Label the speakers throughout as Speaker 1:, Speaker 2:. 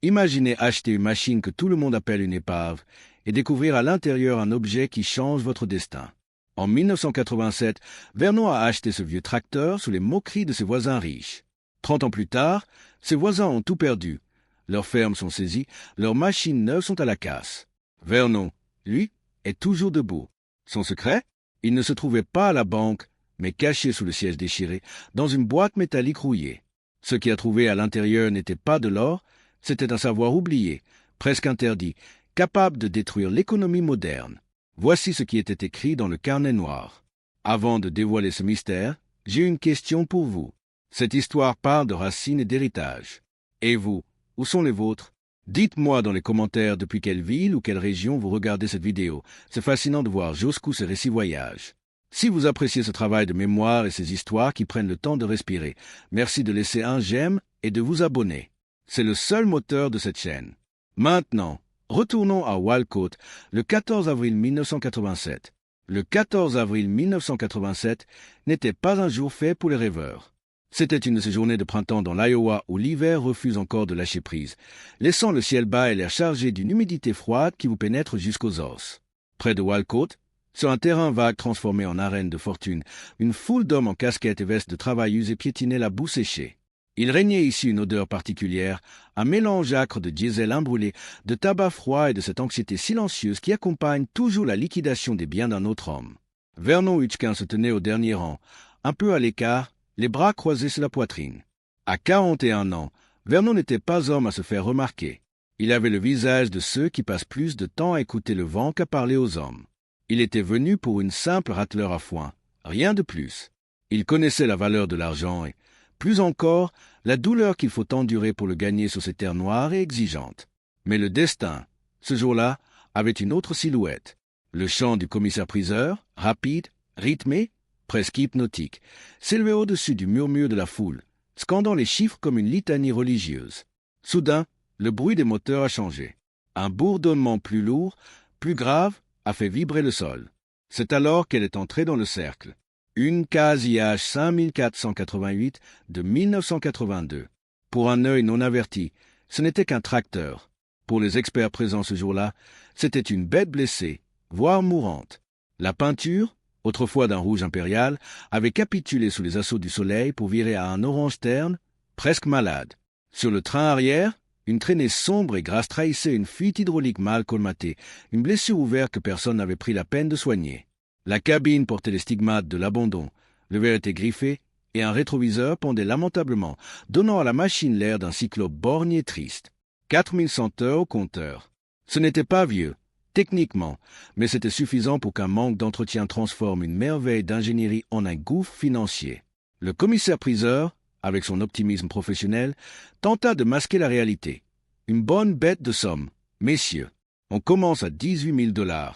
Speaker 1: Imaginez acheter une machine que tout le monde appelle une épave et découvrir à l'intérieur un objet qui change votre destin. En 1987, Vernon a acheté ce vieux tracteur sous les moqueries de ses voisins riches. 30 ans plus tard, ses voisins ont tout perdu. Leurs fermes sont saisies, leurs machines neuves sont à la casse. Vernon, lui, est toujours debout. Son secret? Il ne se trouvait pas à la banque, mais caché sous le siège déchiré, dans une boîte métallique rouillée. Ce qu'il a trouvé à l'intérieur n'était pas de l'or, c'était un savoir oublié, presque interdit, capable de détruire l'économie moderne. Voici ce qui était écrit dans le carnet noir. Avant de dévoiler ce mystère, j'ai une question pour vous. Cette histoire parle de racines et d'héritage. Et vous, où sont les vôtres? Dites-moi dans les commentaires depuis quelle ville ou quelle région vous regardez cette vidéo. C'est fascinant de voir jusqu'où ce récit voyage. Si vous appréciez ce travail de mémoire et ces histoires qui prennent le temps de respirer, merci de laisser un j'aime et de vous abonner. C'est le seul moteur de cette chaîne. Maintenant, retournons à Walcott le 14 avril 1987. Le 14 avril 1987 n'était pas un jour fait pour les rêveurs. C'était une de ces journées de printemps dans l'Iowa où l'hiver refuse encore de lâcher prise, laissant le ciel bas et l'air chargé d'une humidité froide qui vous pénètre jusqu'aux os. Près de Walcott, sur un terrain vague transformé en arène de fortune, une foule d'hommes en casquettes et vestes de travail usées piétinaient la boue séchée. Il régnait ici une odeur particulière, un mélange âcre de diesel imbrûlé, de tabac froid et de cette anxiété silencieuse qui accompagne toujours la liquidation des biens d'un autre homme. Vernon Hutchkin se tenait au dernier rang, un peu à l'écart, les bras croisés sur la poitrine. À 41 ans, Vernon n'était pas homme à se faire remarquer. Il avait le visage de ceux qui passent plus de temps à écouter le vent qu'à parler aux hommes. Il était venu pour une simple rateleur à foin, rien de plus. Il connaissait la valeur de l'argent et, plus encore, la douleur qu'il faut endurer pour le gagner sur ces terres noires et exigeantes. Mais le destin, ce jour-là, avait une autre silhouette. Le chant du commissaire-priseur, rapide, rythmé, presque hypnotique, s'élevait au-dessus du murmure de la foule, scandant les chiffres comme une litanie religieuse. Soudain, le bruit des moteurs a changé. Un bourdonnement plus lourd, plus grave, a fait vibrer le sol. C'est alors qu'elle est entrée dans le cercle. Une case IH 5488 de 1982. Pour un œil non averti, ce n'était qu'un tracteur. Pour les experts présents ce jour-là, c'était une bête blessée, voire mourante. La peinture, autrefois d'un rouge impérial, avait capitulé sous les assauts du soleil pour virer à un orange terne, presque malade. Sur le train arrière, une traînée sombre et grasse trahissait une fuite hydraulique mal colmatée, une blessure ouverte que personne n'avait pris la peine de soigner. La cabine portait les stigmates de l'abandon, le verre était griffé, et un rétroviseur pendait lamentablement, donnant à la machine l'air d'un cyclope borgne et triste. 4100 heures au compteur. Ce n'était pas vieux, techniquement, mais c'était suffisant pour qu'un manque d'entretien transforme une merveille d'ingénierie en un gouffre financier. Le commissaire-priseur, avec son optimisme professionnel, tenta de masquer la réalité. Une bonne bête de somme, messieurs. On commence à 18 000 $.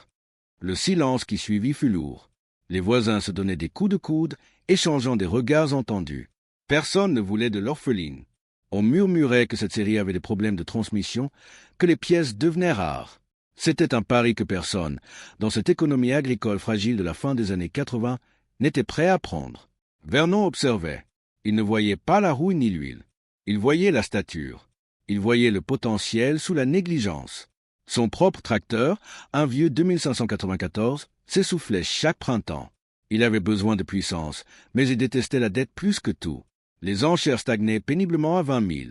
Speaker 1: Le silence qui suivit fut lourd. Les voisins se donnaient des coups de coude, échangeant des regards entendus. Personne ne voulait de l'orpheline. On murmurait que cette série avait des problèmes de transmission, que les pièces devenaient rares. C'était un pari que personne, dans cette économie agricole fragile de la fin des années 80, n'était prêt à prendre. Vernon observait. Il ne voyait pas la rouille ni l'huile. Il voyait la stature. Il voyait le potentiel sous la négligence. Son propre tracteur, un vieux 2594, s'essoufflait chaque printemps. Il avait besoin de puissance, mais il détestait la dette plus que tout. Les enchères stagnaient péniblement à 20 000.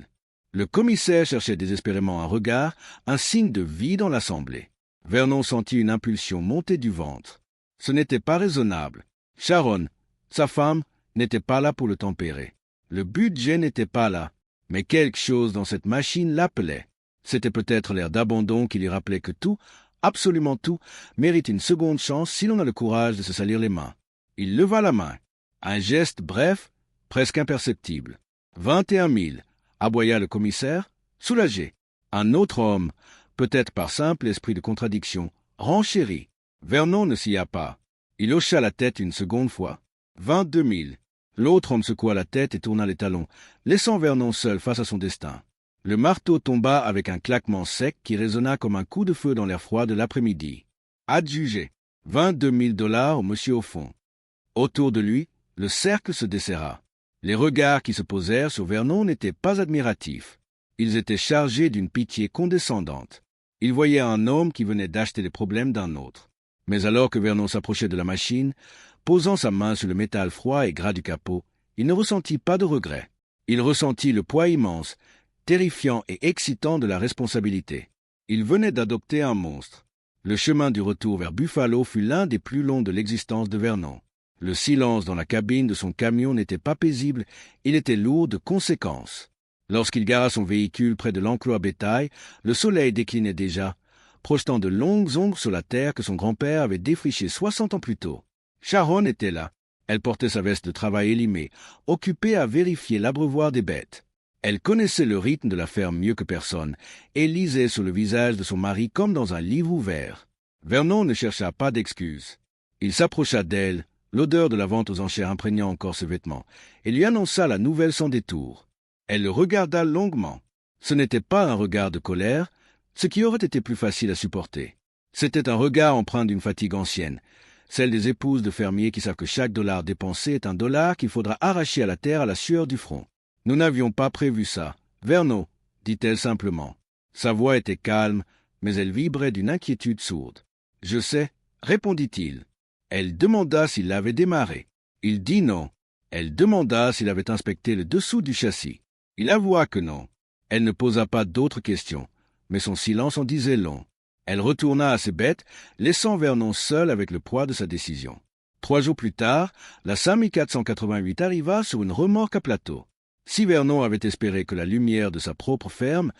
Speaker 1: Le commissaire cherchait désespérément un regard, un signe de vie dans l'assemblée. Vernon sentit une impulsion monter du ventre. Ce n'était pas raisonnable. Sharon, sa femme, n'était pas là pour le tempérer. Le budget n'était pas là, mais quelque chose dans cette machine l'appelait. C'était peut-être l'air d'abandon qui lui rappelait que tout, absolument tout, mérite une seconde chance si l'on a le courage de se salir les mains. Il leva la main. Un geste bref, presque imperceptible. 21 000, aboya le commissaire, soulagé. Un autre homme, peut-être par simple esprit de contradiction, renchérit. Vernon ne s'y a pas. Il hocha la tête une seconde fois. 22 000. L'autre homme secoua la tête et tourna les talons, laissant Vernon seul face à son destin. Le marteau tomba avec un claquement sec qui résonna comme un coup de feu dans l'air froid de l'après-midi. Adjugé. 22 000 $ au monsieur au fond. Autour de lui, le cercle se desserra. Les regards qui se posèrent sur Vernon n'étaient pas admiratifs. Ils étaient chargés d'une pitié condescendante. Ils voyaient un homme qui venait d'acheter les problèmes d'un autre. Mais alors que Vernon s'approchait de la machine, posant sa main sur le métal froid et gras du capot, il ne ressentit pas de regret. Il ressentit le poids immense, terrifiant et excitant de la responsabilité. Il venait d'adopter un monstre. Le chemin du retour vers Buffalo fut l'un des plus longs de l'existence de Vernon. Le silence dans la cabine de son camion n'était pas paisible, il était lourd de conséquences. Lorsqu'il gara son véhicule près de l'enclos à bétail, le soleil déclinait déjà, projetant de longues ombres sur la terre que son grand-père avait défrichée 60 ans plus tôt. Sharon était là. Elle portait sa veste de travail élimée, occupée à vérifier l'abreuvoir des bêtes. Elle connaissait le rythme de la ferme mieux que personne, et lisait sur le visage de son mari comme dans un livre ouvert. Vernon ne chercha pas d'excuses. Il s'approcha d'elle, l'odeur de la vente aux enchères imprégnant encore ses vêtements, et lui annonça la nouvelle sans détour. Elle le regarda longuement. Ce n'était pas un regard de colère, ce qui aurait été plus facile à supporter. C'était un regard empreint d'une fatigue ancienne, celle des épouses de fermiers qui savent que chaque dollar dépensé est un dollar qu'il faudra arracher à la terre à la sueur du front. « Nous n'avions pas prévu ça. Vernon, dit-elle simplement. Sa voix était calme, mais elle vibrait d'une inquiétude sourde. « Je sais, répondit-il. Elle demanda s'il l'avait démarré. Il dit non. Elle demanda s'il avait inspecté le dessous du châssis. Il avoua que non. Elle ne posa pas d'autres questions, mais son silence en disait long. Elle retourna à ses bêtes, laissant Vernon seul avec le poids de sa décision. 3 jours plus tard, la 5488 arriva sur une remorque à plateau. Si Vernon avait espéré que la lumière de sa propre ferme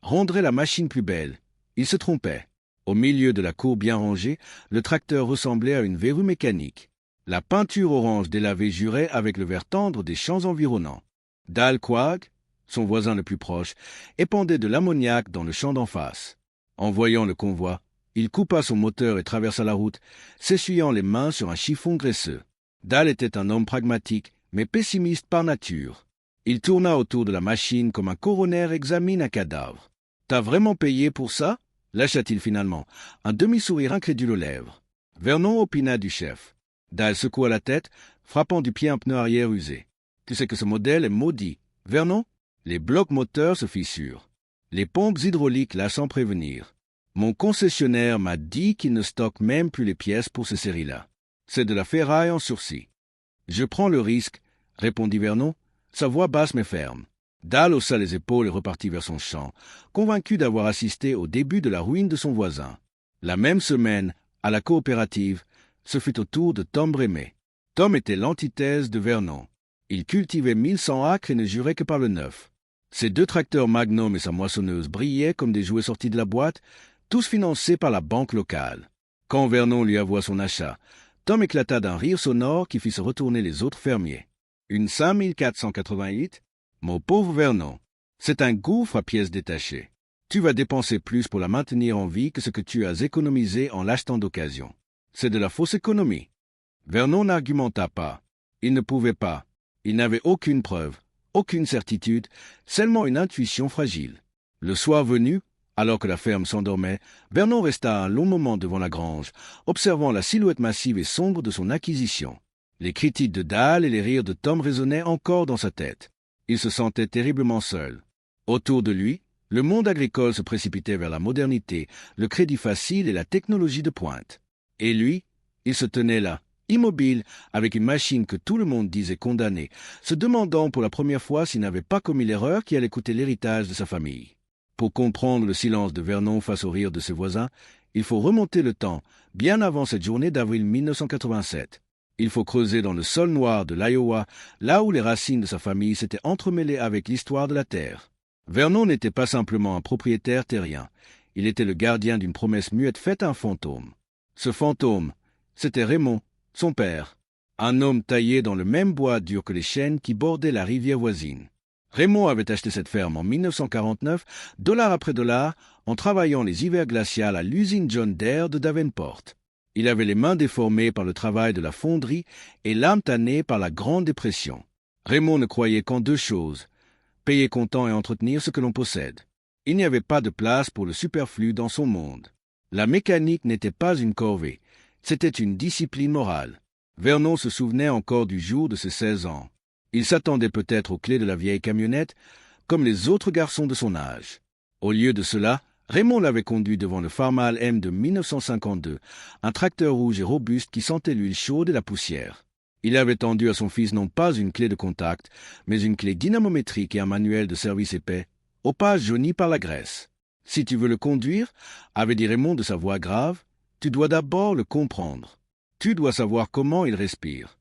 Speaker 1: rendrait la machine plus belle, il se trompait. Au milieu de la cour bien rangée, le tracteur ressemblait à une verrue mécanique. La peinture orange délavée jurait avec le vert tendre des champs environnants. Dal Quag, son voisin le plus proche, épandait de l'ammoniac dans le champ d'en face. En voyant le convoi, il coupa son moteur et traversa la route, s'essuyant les mains sur un chiffon graisseux. Dal était un homme pragmatique, mais pessimiste par nature. Il tourna autour de la machine comme un coroner examine un cadavre. « T'as vraiment payé pour ça ?» lâcha-t-il finalement, un demi-sourire incrédule aux lèvres. Vernon opina du chef. Dal secoua la tête, frappant du pied un pneu arrière usé. « Tu sais que ce modèle est maudit. Vernon, les blocs moteurs se fissurent. Les pompes hydrauliques là sans prévenir. Mon concessionnaire m'a dit qu'il ne stocke même plus les pièces pour ces séries-là. C'est de la ferraille en sursis. »« Je prends le risque, » répondit Vernon, sa voix basse mais ferme. Dal haussa les épaules et repartit vers son champ, convaincu d'avoir assisté au début de la ruine de son voisin. La même semaine, à la coopérative, ce fut au tour de Tom Brémé. Tom était l'antithèse de Vernon. Il cultivait 1100 acres et ne jurait que par le neuf. Ses 2 tracteurs Magnum et sa moissonneuse brillaient comme des jouets sortis de la boîte, tous financés par la banque locale. Quand Vernon lui avoua son achat, Tom éclata d'un rire sonore qui fit se retourner les autres fermiers. Une 5488 ? Mon pauvre Vernon, c'est un gouffre à pièces détachées. Tu vas dépenser plus pour la maintenir en vie que ce que tu as économisé en l'achetant d'occasion. C'est de la fausse économie. Vernon n'argumenta pas. Il ne pouvait pas. Il n'avait aucune preuve, aucune certitude, seulement une intuition fragile. Le soir venu, alors que la ferme s'endormait, Vernon resta un long moment devant la grange, observant la silhouette massive et sombre de son acquisition. Les critiques de Dal et les rires de Tom résonnaient encore dans sa tête. Il se sentait terriblement seul. Autour de lui, le monde agricole se précipitait vers la modernité, le crédit facile et la technologie de pointe. Et lui, il se tenait là, immobile, avec une machine que tout le monde disait condamnée, se demandant pour la première fois s'il n'avait pas commis l'erreur qui allait coûter l'héritage de sa famille. Pour comprendre le silence de Vernon face aux rires de ses voisins, il faut remonter le temps, bien avant cette journée d'avril 1987. Il faut creuser dans le sol noir de l'Iowa, là où les racines de sa famille s'étaient entremêlées avec l'histoire de la terre. Vernon n'était pas simplement un propriétaire terrien, il était le gardien d'une promesse muette faite à un fantôme. Ce fantôme, c'était Raymond, son père, un homme taillé dans le même bois dur que les chênes qui bordaient la rivière voisine. Raymond avait acheté cette ferme en 1949, dollar après dollar, en travaillant les hivers glaciales à l'usine John Deere de Davenport. Il avait les mains déformées par le travail de la fonderie et l'âme tannée par la Grande Dépression. Raymond ne croyait qu'en 2 choses, payer comptant et entretenir ce que l'on possède. Il n'y avait pas de place pour le superflu dans son monde. La mécanique n'était pas une corvée, c'était une discipline morale. Vernon se souvenait encore du jour de ses 16 ans. Il s'attendait peut-être aux clés de la vieille camionnette comme les autres garçons de son âge. Au lieu de cela, Raymond l'avait conduit devant le Farmall M de 1952, un tracteur rouge et robuste qui sentait l'huile chaude et la poussière. Il avait tendu à son fils non pas une clé de contact, mais une clé dynamométrique et un manuel de service épais, aux pages jaunies par la graisse. « Si tu veux le conduire, » avait dit Raymond de sa voix grave, « tu dois d'abord le comprendre. Tu dois savoir comment il respire. »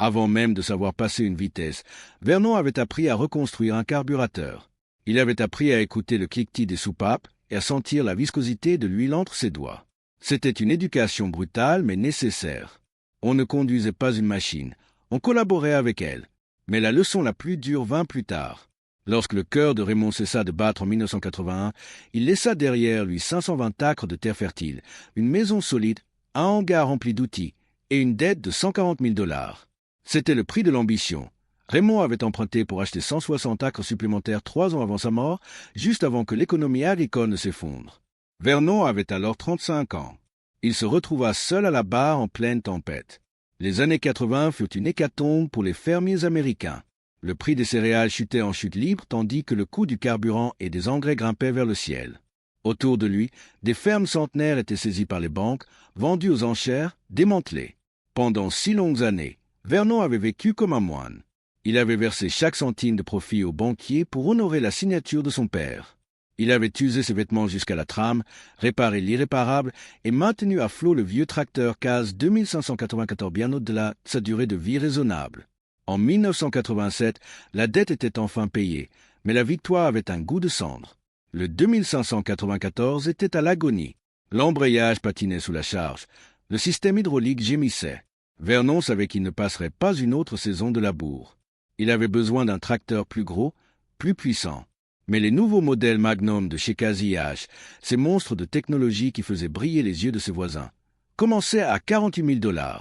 Speaker 1: Avant même de savoir passer une vitesse, Vernon avait appris à reconstruire un carburateur. Il avait appris à écouter le cliquetis des soupapes et à sentir la viscosité de l'huile entre ses doigts. C'était une éducation brutale mais nécessaire. On ne conduisait pas une machine, on collaborait avec elle. Mais la leçon la plus dure vint plus tard. Lorsque le cœur de Raymond cessa de battre en 1981, il laissa derrière lui 520 acres de terre fertile, une maison solide, un hangar rempli d'outils et une dette de 140 000 $. C'était le prix de l'ambition. Raymond avait emprunté pour acheter 160 acres supplémentaires 3 ans avant sa mort, juste avant que l'économie agricole ne s'effondre. Vernon avait alors 35 ans. Il se retrouva seul à la barre en pleine tempête. Les années 80 furent une hécatombe pour les fermiers américains. Le prix des céréales chutait en chute libre tandis que le coût du carburant et des engrais grimpait vers le ciel. Autour de lui, des fermes centenaires étaient saisies par les banques, vendues aux enchères, démantelées. Pendant 6 longues années, Vernon avait vécu comme un moine. Il avait versé chaque centime de profit aux banquiers pour honorer la signature de son père. Il avait usé ses vêtements jusqu'à la trame, réparé l'irréparable et maintenu à flot le vieux tracteur CAZ 2594 bien au-delà de sa durée de vie raisonnable. En 1987, la dette était enfin payée, mais la victoire avait un goût de cendre. Le 2594 était à l'agonie. L'embrayage patinait sous la charge. Le système hydraulique gémissait. Vernon savait qu'il ne passerait pas une autre saison de labour. Il avait besoin d'un tracteur plus gros, plus puissant. Mais les nouveaux modèles Magnum de chez Casi-H, ces monstres de technologie qui faisaient briller les yeux de ses voisins, commençaient à 48 000 $.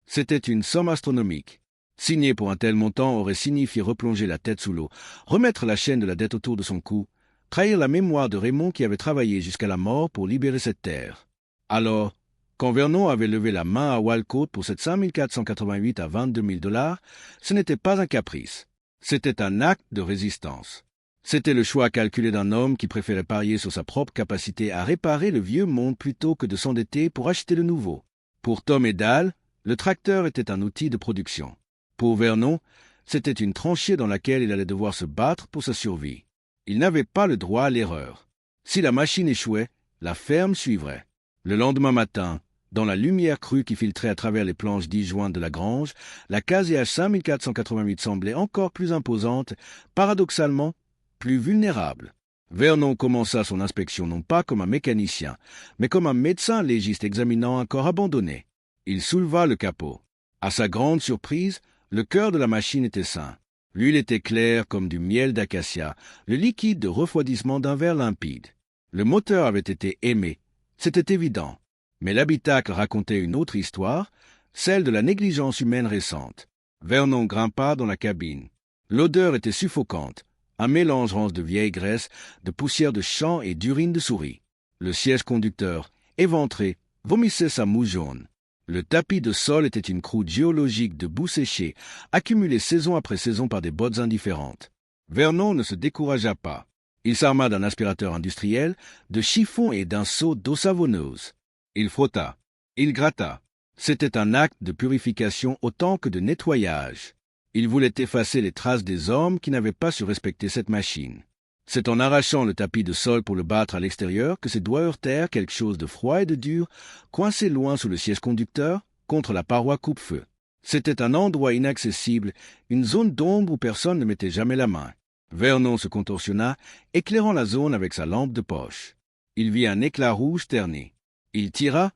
Speaker 1: C'était une somme astronomique. Signer pour un tel montant aurait signifié replonger la tête sous l'eau, remettre la chaîne de la dette autour de son cou, trahir la mémoire de Raymond qui avait travaillé jusqu'à la mort pour libérer cette terre. Alors, quand Vernon avait levé la main à Walcott pour cette 5 488 à 22 000 $, ce n'était pas un caprice. C'était un acte de résistance. C'était le choix calculé d'un homme qui préférait parier sur sa propre capacité à réparer le vieux monde plutôt que de s'endetter pour acheter le nouveau. Pour Tom et Dal, le tracteur était un outil de production. Pour Vernon, c'était une tranchée dans laquelle il allait devoir se battre pour sa survie. Il n'avait pas le droit à l'erreur. Si la machine échouait, la ferme suivrait. Le lendemain matin, dans la lumière crue qui filtrait à travers les planches disjointes de la grange, la Casi-H 5488 semblait encore plus imposante, paradoxalement, plus vulnérable. Vernon commença son inspection non pas comme un mécanicien, mais comme un médecin légiste examinant un corps abandonné. Il souleva le capot. À sa grande surprise, le cœur de la machine était sain. L'huile était claire comme du miel d'acacia, le liquide de refroidissement d'un verre limpide. Le moteur avait été aimé, c'était évident. Mais l'habitacle racontait une autre histoire, celle de la négligence humaine récente. Vernon grimpa dans la cabine. L'odeur était suffocante, un mélange rance de vieille graisse, de poussière de champs et d'urine de souris. Le siège conducteur, éventré, vomissait sa mousse jaune. Le tapis de sol était une croûte géologique de boue séchée, accumulée saison après saison par des bottes indifférentes. Vernon ne se découragea pas. Il s'arma d'un aspirateur industriel, de chiffons et d'un seau d'eau savonneuse. Il frotta, il gratta. C'était un acte de purification autant que de nettoyage. Il voulait effacer les traces des hommes qui n'avaient pas su respecter cette machine. C'est en arrachant le tapis de sol pour le battre à l'extérieur que ses doigts heurtèrent quelque chose de froid et de dur, coincé loin sous le siège conducteur, contre la paroi coupe-feu. C'était un endroit inaccessible, une zone d'ombre où personne ne mettait jamais la main. Vernon se contorsionna, éclairant la zone avec sa lampe de poche. Il vit un éclat rouge terni. Il tira,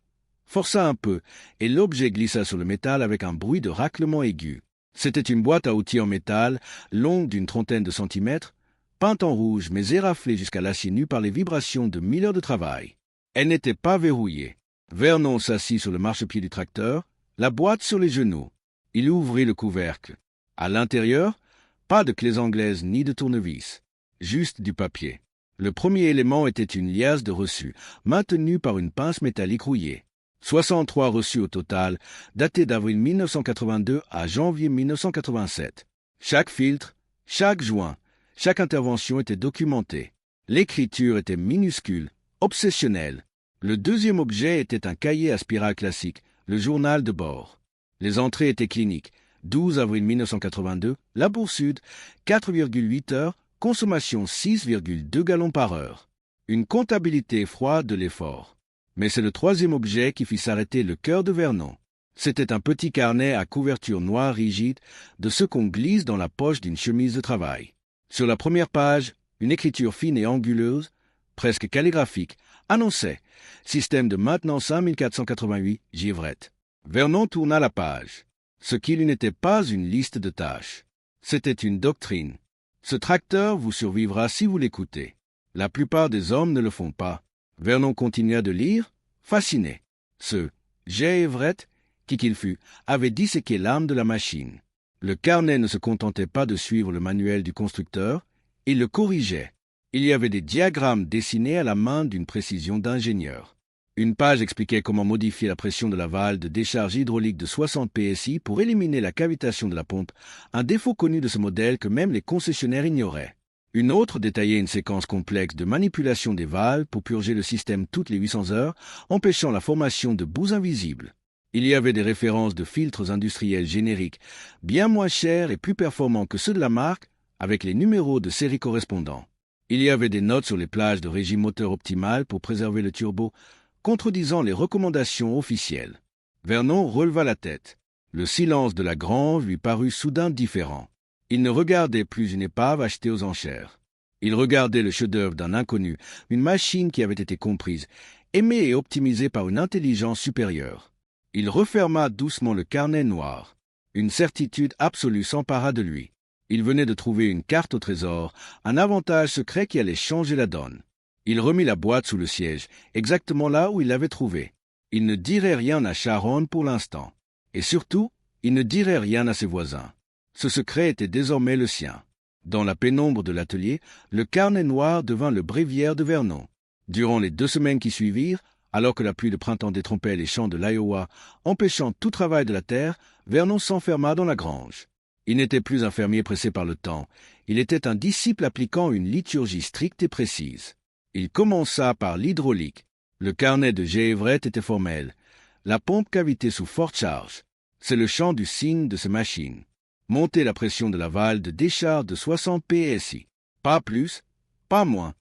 Speaker 1: força un peu, et l'objet glissa sur le métal avec un bruit de raclement aigu. C'était une boîte à outils en métal, longue d'une trentaine de centimètres, peinte en rouge mais éraflée jusqu'à l'acier nu par les vibrations de 1000 heures de travail. Elle n'était pas verrouillée. Vernon s'assit sur le marchepied du tracteur, la boîte sur les genoux. Il ouvrit le couvercle. À l'intérieur, pas de clés anglaises ni de tournevis, juste du papier. Le premier élément était une liasse de reçus, maintenue par une pince métallique rouillée. 63 reçus au total, datés d'avril 1982 à janvier 1987. Chaque filtre, chaque joint, Chaque intervention était documentée. L'écriture était minuscule, obsessionnelle. Le deuxième objet était un cahier à spirale classique, le journal de bord. Les entrées étaient cliniques. 12 avril 1982, Labour Sud, 4,8 heures, consommation 6,2 gallons par heure. Une comptabilité froide de l'effort. Mais c'est le troisième objet qui fit s'arrêter le cœur de Vernon. C'était un petit carnet à couverture noire rigide, de ce qu'on glisse dans la poche d'une chemise de travail. Sur la première page, une écriture fine et anguleuse, presque calligraphique, annonçait « Système de maintenance 5488, Givrette ». Vernon tourna la page. Ce qui n'était pas une liste de tâches. C'était une doctrine. Ce tracteur vous survivra si vous l'écoutez. La plupart des hommes ne le font pas. Vernon continua de lire, fasciné. Ce Givrette, qui qu'il fût, avait disséqué l'âme de la machine. Le carnet ne se contentait pas de suivre le manuel du constructeur, il le corrigeait. Il y avait des diagrammes dessinés à la main d'une précision d'ingénieur. Une page expliquait comment modifier la pression de la valve de décharge hydraulique de 60 PSI pour éliminer la cavitation de la pompe, un défaut connu de ce modèle que même les concessionnaires ignoraient. Une autre détaillait une séquence complexe de manipulation des valves pour purger le système toutes les 800 heures, empêchant la formation de boues invisibles. Il y avait des références de filtres industriels génériques, bien moins chers et plus performants que ceux de la marque, avec les numéros de série correspondants. Il y avait des notes sur les plages de régime moteur optimal pour préserver le turbo, contredisant les recommandations officielles. Vernon releva la tête. Le silence de la grange lui parut soudain différent. Il ne regardait plus une épave achetée aux enchères. Il regardait le chef-d'œuvre d'un inconnu, une machine qui avait été comprise, aimée et optimisée par une intelligence supérieure. Il referma doucement le carnet noir. Une certitude absolue s'empara de lui. Il venait de trouver une carte au trésor, un avantage secret qui allait changer la donne. Il remit la boîte sous le siège, exactement là où il l'avait trouvée. Il ne dirait rien à Sharon pour l'instant. Et surtout, il ne dirait rien à ses voisins. Ce secret était désormais le sien. Dans la pénombre de l'atelier, le carnet noir devint le bréviaire de Vernon. Durant les 2 semaines qui suivirent, alors que la pluie de printemps détrompait les champs de l'Iowa, empêchant tout travail de la terre, Vernon s'enferma dans la grange. Il n'était plus un fermier pressé par le temps. Il était un disciple appliquant une liturgie stricte et précise. Il commença par l'hydraulique. Le carnet de Givrette était formel. La pompe cavité sous forte charge. C'est le chant du cygne de ces machines. Monter la pression de la valve de décharge de 60 PSI. Pas plus, pas moins.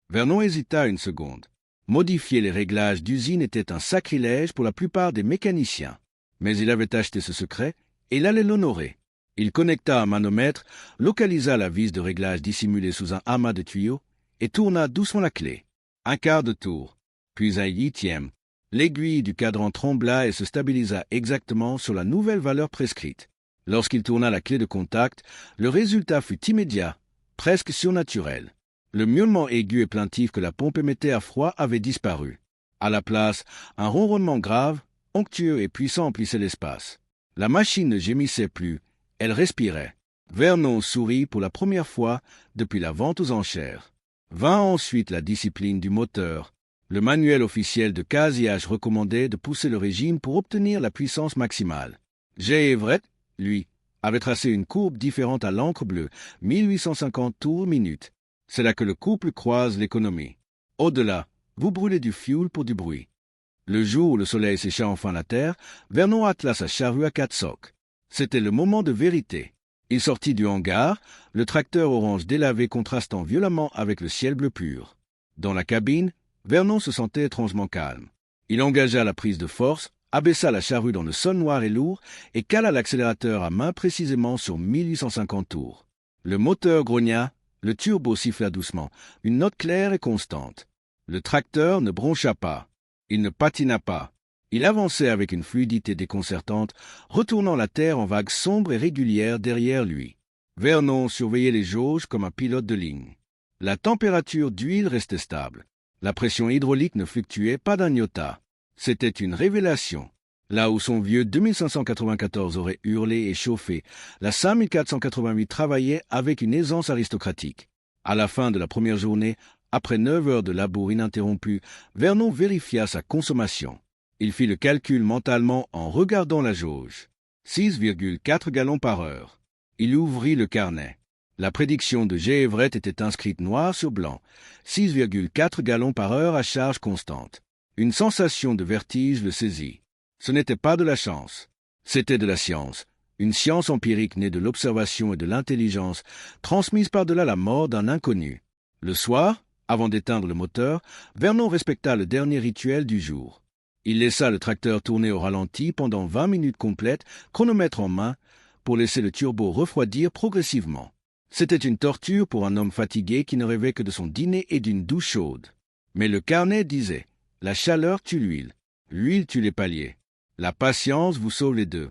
Speaker 1: Vernon hésita une seconde. Modifier les réglages d'usine était un sacrilège pour la plupart des mécaniciens. Mais il avait acheté ce secret et il allait l'honorer. Il connecta un manomètre, localisa la vis de réglage dissimulée sous un amas de tuyaux et tourna doucement la clé. 1/4 de tour, puis 1/8. L'aiguille du cadran trembla et se stabilisa exactement sur la nouvelle valeur prescrite. Lorsqu'il tourna la clé de contact, le résultat fut immédiat, presque surnaturel. Le miaulement aigu et plaintif que la pompe émettait à froid avait disparu. À la place, un ronronnement grave, onctueux et puissant emplissait l'espace. La machine ne gémissait plus, elle respirait. Vernon sourit pour la première fois depuis la vente aux enchères. Vint ensuite la discipline du moteur. Le manuel officiel de casillage recommandait de pousser le régime pour obtenir la puissance maximale. Givrette, lui, avait tracé une courbe différente à l'encre bleue, 1850 tours minute. C'est là que le couple croise l'économie. Au-delà, vous brûlez du fioul pour du bruit. Le jour où le soleil sécha enfin la terre, Vernon attela sa charrue à 4 socs. C'était le moment de vérité. Il sortit du hangar, le tracteur orange délavé contrastant violemment avec le ciel bleu pur. Dans la cabine, Vernon se sentait étrangement calme. Il engagea la prise de force, abaissa la charrue dans le sol noir et lourd et cala l'accélérateur à main précisément sur 1850 tours. Le moteur grogna, le turbo siffla doucement, une note claire et constante. Le tracteur ne broncha pas. Il ne patina pas. Il avançait avec une fluidité déconcertante, retournant la terre en vagues sombres et régulières derrière lui. Vernon surveillait les jauges comme un pilote de ligne. La température d'huile restait stable. La pression hydraulique ne fluctuait pas d'un iota. C'était une révélation. Là où son vieux 2594 aurait hurlé et chauffé, la 5488 travaillait avec une aisance aristocratique. À la fin de la première journée, après 9 heures de labour ininterrompu, Vernon vérifia sa consommation. Il fit le calcul mentalement en regardant la jauge. 6,4 gallons par heure. Il ouvrit le carnet. La prédiction de J. Everett était inscrite noir sur blanc, 6,4 gallons par heure à charge constante. Une sensation de vertige le saisit. Ce n'était pas de la chance, c'était de la science, une science empirique née de l'observation et de l'intelligence, transmise par-delà la mort d'un inconnu. Le soir, avant d'éteindre le moteur, Vernon respecta le dernier rituel du jour. Il laissa le tracteur tourner au ralenti pendant 20 minutes complètes, chronomètre en main, pour laisser le turbo refroidir progressivement. C'était une torture pour un homme fatigué qui ne rêvait que de son dîner et d'une douche chaude. Mais le carnet disait « La chaleur tue l'huile tue les paliers. La patience vous sauve les deux. »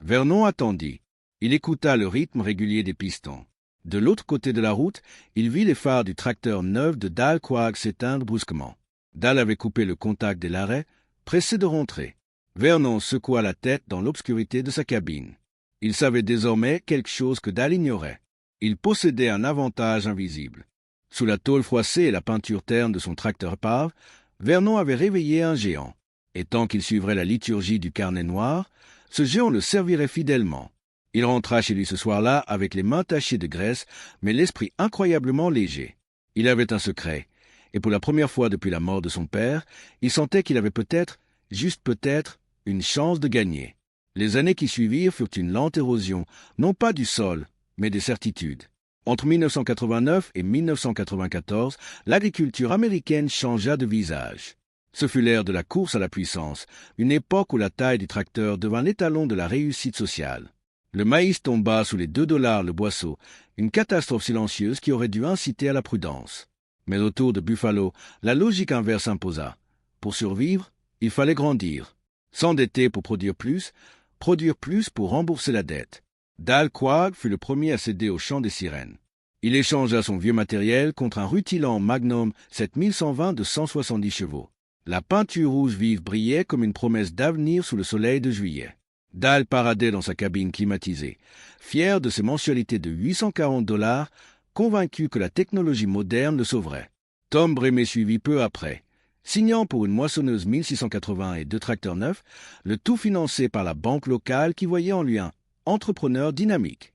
Speaker 1: Vernon attendit. Il écouta le rythme régulier des pistons. De l'autre côté de la route, il vit les phares du tracteur neuf de Dal Quag s'éteindre brusquement. Dal avait coupé le contact de l'arrêt, pressé de rentrer. Vernon secoua la tête dans l'obscurité de sa cabine. Il savait désormais quelque chose que Dal ignorait. Il possédait un avantage invisible. Sous la tôle froissée et la peinture terne de son tracteur pave, Vernon avait réveillé un géant. Et tant qu'il suivrait la liturgie du carnet noir, ce géant le servirait fidèlement. Il rentra chez lui ce soir-là avec les mains tachées de graisse, mais l'esprit incroyablement léger. Il avait un secret, et pour la première fois depuis la mort de son père, il sentait qu'il avait peut-être, juste peut-être, une chance de gagner. Les années qui suivirent furent une lente érosion, non pas du sol, mais des certitudes. Entre 1989 et 1994, l'agriculture américaine changea de visage. Ce fut l'ère de la course à la puissance, une époque où la taille du tracteur devint l'étalon de la réussite sociale. Le maïs tomba sous les $2 le boisseau, une catastrophe silencieuse qui aurait dû inciter à la prudence. Mais autour de Buffalo, la logique inverse imposa. Pour survivre, il fallait grandir. S'endetter pour produire plus pour rembourser la dette. Dal Quag fut le premier à céder au chant des sirènes. Il échangea son vieux matériel contre un rutilant Magnum 7120 de 170 chevaux. La peinture rouge vive brillait comme une promesse d'avenir sous le soleil de juillet. Dal paradait dans sa cabine climatisée, fier de ses mensualités de $840, convaincu que la technologie moderne le sauverait. Tom Brémé suivit peu après, signant pour une moissonneuse 1680 et 2 tracteurs neufs, le tout financé par la banque locale qui voyait en lui un entrepreneur dynamique.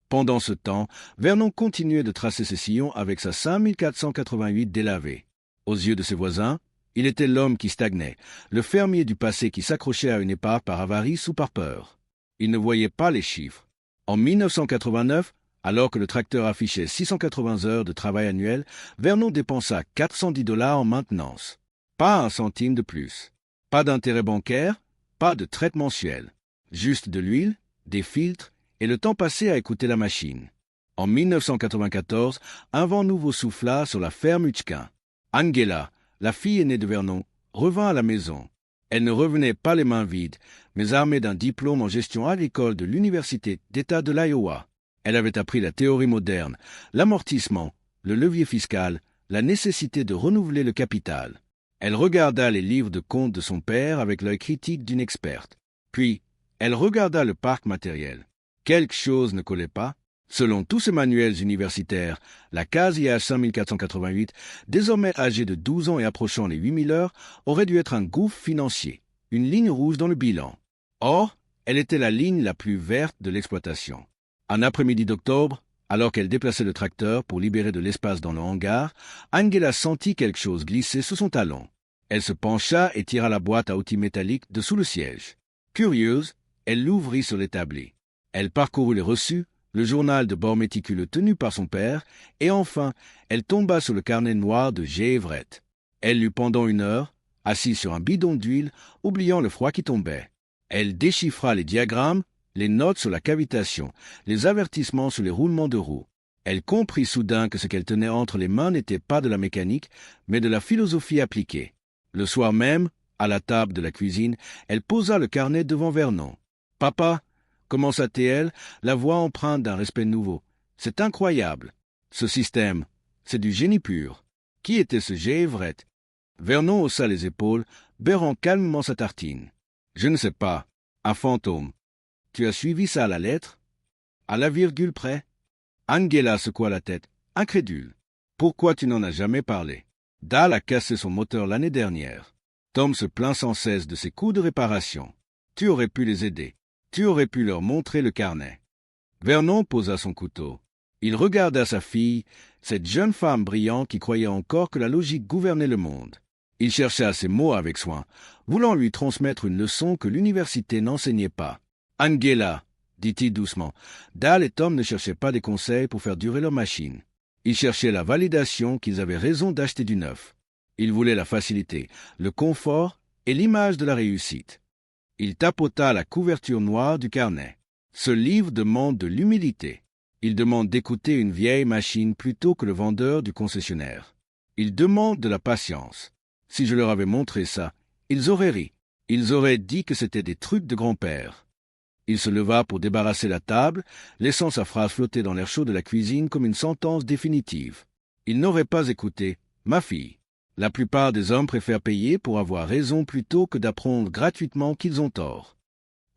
Speaker 1: Pendant ce temps, Vernon continuait de tracer ses sillons avec sa 5488 délavée. Aux yeux de ses voisins, il était l'homme qui stagnait, le fermier du passé qui s'accrochait à une épave par avarice ou par peur. Il ne voyait pas les chiffres. En 1989, alors que le tracteur affichait 680 heures de travail annuel, Vernon dépensa $410 en maintenance. Pas un centime de plus. Pas d'intérêt bancaire, pas de traite mensuelle. Juste de l'huile, des filtres et le temps passé à écouter la machine. En 1994, un vent nouveau souffla sur la ferme Hutchkin. Angela, la fille aînée de Vernon, revint à la maison. Elle ne revenait pas les mains vides, mais armée d'un diplôme en gestion agricole de l'Université d'État de l'Iowa. Elle avait appris la théorie moderne, l'amortissement, le levier fiscal, la nécessité de renouveler le capital. Elle regarda les livres de comptes de son père avec l'œil critique d'une experte. Puis, elle regarda le parc matériel. Quelque chose ne collait pas. Selon tous ces manuels universitaires, la case IH 5488, désormais âgée de 12 ans et approchant les 8000 heures, aurait dû être un gouffre financier, une ligne rouge dans le bilan. Or, elle était la ligne la plus verte de l'exploitation. Un après-midi d'octobre, alors qu'elle déplaçait le tracteur pour libérer de l'espace dans le hangar, Angela sentit quelque chose glisser sous son talon. Elle se pencha et tira la boîte à outils métallique de sous le siège. Curieuse, elle l'ouvrit sur l'établi. Elle parcourut les reçus, le journal de bord méticuleux tenu par son père, et enfin, elle tomba sur le carnet noir de J. Everett. Elle lut pendant 1 heure, assise sur un bidon d'huile, oubliant le froid qui tombait. Elle déchiffra les diagrammes, les notes sur la cavitation, les avertissements sur les roulements de roues. Elle comprit soudain que ce qu'elle tenait entre les mains n'était pas de la mécanique, mais de la philosophie appliquée. Le soir même, à la table de la cuisine, elle posa le carnet devant Vernon. « Papa » commença-t-elle, la voix empreinte d'un respect nouveau. « C'est incroyable. Ce système, c'est du génie pur. Qui était ce J. Everett » Vernon haussa les épaules, beurrant calmement sa tartine. « Je ne sais pas. Un fantôme. Tu as suivi ça à la lettre ?»« À la virgule près. » Angela secoua la tête, incrédule. « Pourquoi tu n'en as jamais parlé ?» Dal a cassé son moteur l'année dernière. Tom se plaint sans cesse de ses coûts de réparation. Tu aurais pu les aider. Tu aurais pu leur montrer le carnet. Vernon posa son couteau. Il regarda sa fille, cette jeune femme brillante qui croyait encore que la logique gouvernait le monde. Il chercha ses mots avec soin, voulant lui transmettre une leçon que l'université n'enseignait pas. « Angela », dit-il doucement, Dahl et Tom ne cherchaient pas des conseils pour faire durer leur machine. Ils cherchaient la validation qu'ils avaient raison d'acheter du neuf. Ils voulaient la facilité, le confort et l'image de la réussite. Il tapota la couverture noire du carnet. Ce livre demande de l'humilité. Il demande d'écouter une vieille machine plutôt que le vendeur du concessionnaire. Il demande de la patience. Si je leur avais montré ça, ils auraient ri. Ils auraient dit que c'était des trucs de grand-père. Il se leva pour débarrasser la table, laissant sa phrase flotter dans l'air chaud de la cuisine comme une sentence définitive. Il n'aurait pas écouté « ma fille ». La plupart des hommes préfèrent payer pour avoir raison plutôt que d'apprendre gratuitement qu'ils ont tort.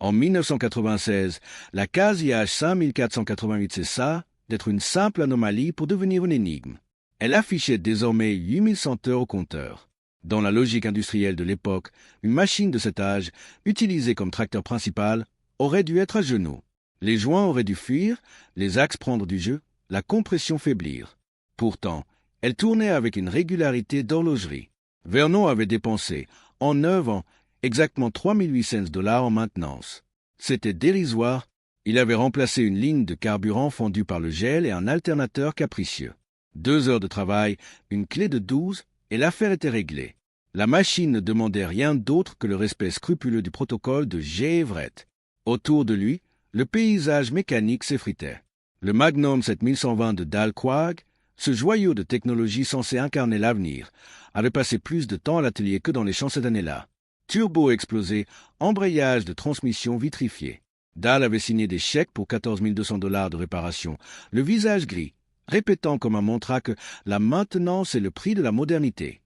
Speaker 1: En 1996, la case IH 5488 cessa d'être une simple anomalie pour devenir une énigme. Elle affichait désormais 8100 heures au compteur. Dans la logique industrielle de l'époque, une machine de cet âge, utilisée comme tracteur principal, aurait dû être à genoux. Les joints auraient dû fuir, les axes prendre du jeu, la compression faiblir. Pourtant, elle tournait avec une régularité d'horlogerie. Vernon avait dépensé, en 9 ans, exactement 3800 $ en maintenance. C'était dérisoire. Il avait remplacé une ligne de carburant fondue par le gel et un alternateur capricieux. 2 heures de travail, une clé de 12, et l'affaire était réglée. La machine ne demandait rien d'autre que le respect scrupuleux du protocole de J. Everett. Autour de lui, le paysage mécanique s'effritait. Le Magnum 7120 de Dahl Quag, ce joyau de technologie censé incarner l'avenir, avait passé plus de temps à l'atelier que dans les champs cette année-là. Turbo explosé, embrayage de transmission vitrifié. Dahl avait signé des chèques pour 14 200 $ de réparation, le visage gris, répétant comme un mantra que la maintenance est le prix de la modernité.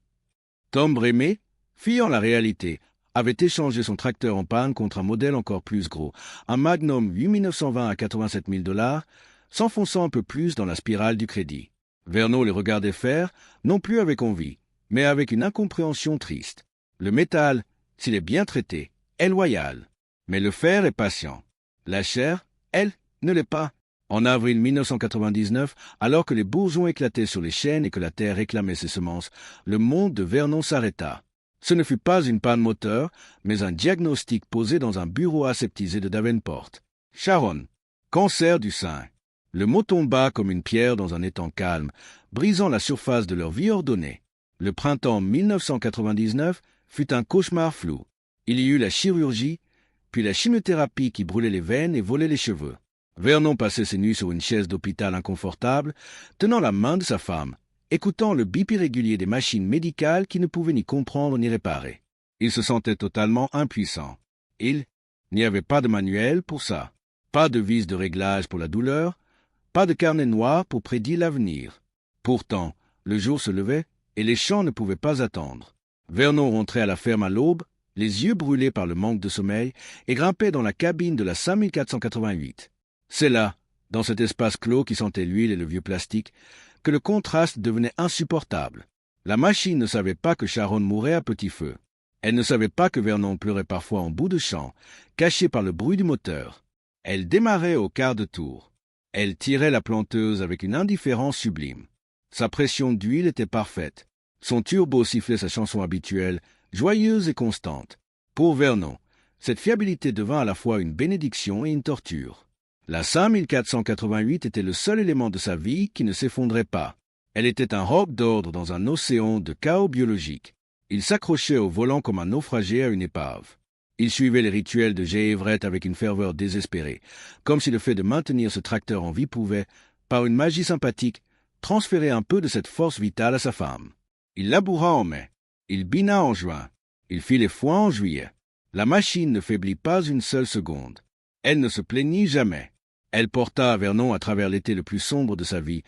Speaker 1: Tom Brémé, fuyant la réalité, avait échangé son tracteur en panne contre un modèle encore plus gros, un Magnum 8920 à 87 000 $, s'enfonçant un peu plus dans la spirale du crédit. Vernon les regardait faire, non plus avec envie, mais avec une incompréhension triste. Le métal, s'il est bien traité, est loyal, mais le fer est patient. La chair, elle, ne l'est pas. En avril 1999, alors que les bourgeons éclataient sur les chaînes et que la terre réclamait ses semences, le monde de Vernon s'arrêta. Ce ne fut pas une panne moteur, mais un diagnostic posé dans un bureau aseptisé de Davenport. Sharon, cancer du sein. Le mot tomba comme une pierre dans un étang calme, brisant la surface de leur vie ordonnée. Le printemps 1999 fut un cauchemar flou. Il y eut la chirurgie, puis la chimiothérapie qui brûlait les veines et volait les cheveux. Vernon passait ses nuits sur une chaise d'hôpital inconfortable, tenant la main de sa femme, écoutant le bip irrégulier des machines médicales qui ne pouvaient ni comprendre ni réparer. Il se sentait totalement impuissant. Il n'y avait pas de manuel pour ça, pas de vis de réglage pour la douleur, pas de carnet noir pour prédire l'avenir. Pourtant, le jour se levait et les champs ne pouvaient pas attendre. Vernon rentrait à la ferme à l'aube, les yeux brûlés par le manque de sommeil, et grimpait dans la cabine de la 5488. C'est là, dans cet espace clos qui sentait l'huile et le vieux plastique, que le contraste devenait insupportable. La machine ne savait pas que Sharon mourait à petit feu. Elle ne savait pas que Vernon pleurait parfois en bout de champ, caché par le bruit du moteur. Elle démarrait au quart de tour. Elle tirait la planteuse avec une indifférence sublime. Sa pression d'huile était parfaite. Son turbo sifflait sa chanson habituelle, joyeuse et constante. Pour Vernon, cette fiabilité devint à la fois une bénédiction et une torture. La 5488 était le seul élément de sa vie qui ne s'effondrait pas. Elle était un roc d'ordre dans un océan de chaos biologique. Il s'accrochait au volant comme un naufragé à une épave. Il suivait les rituels de J. Everett avec une ferveur désespérée, comme si le fait de maintenir ce tracteur en vie pouvait, par une magie sympathique, transférer un peu de cette force vitale à sa femme. Il laboura en mai. Il bina en juin. Il fit les foins en juillet. La machine ne faiblit pas une seule seconde. Elle ne se plaignit jamais. Elle porta Vernon à travers l'été le plus sombre de sa vie,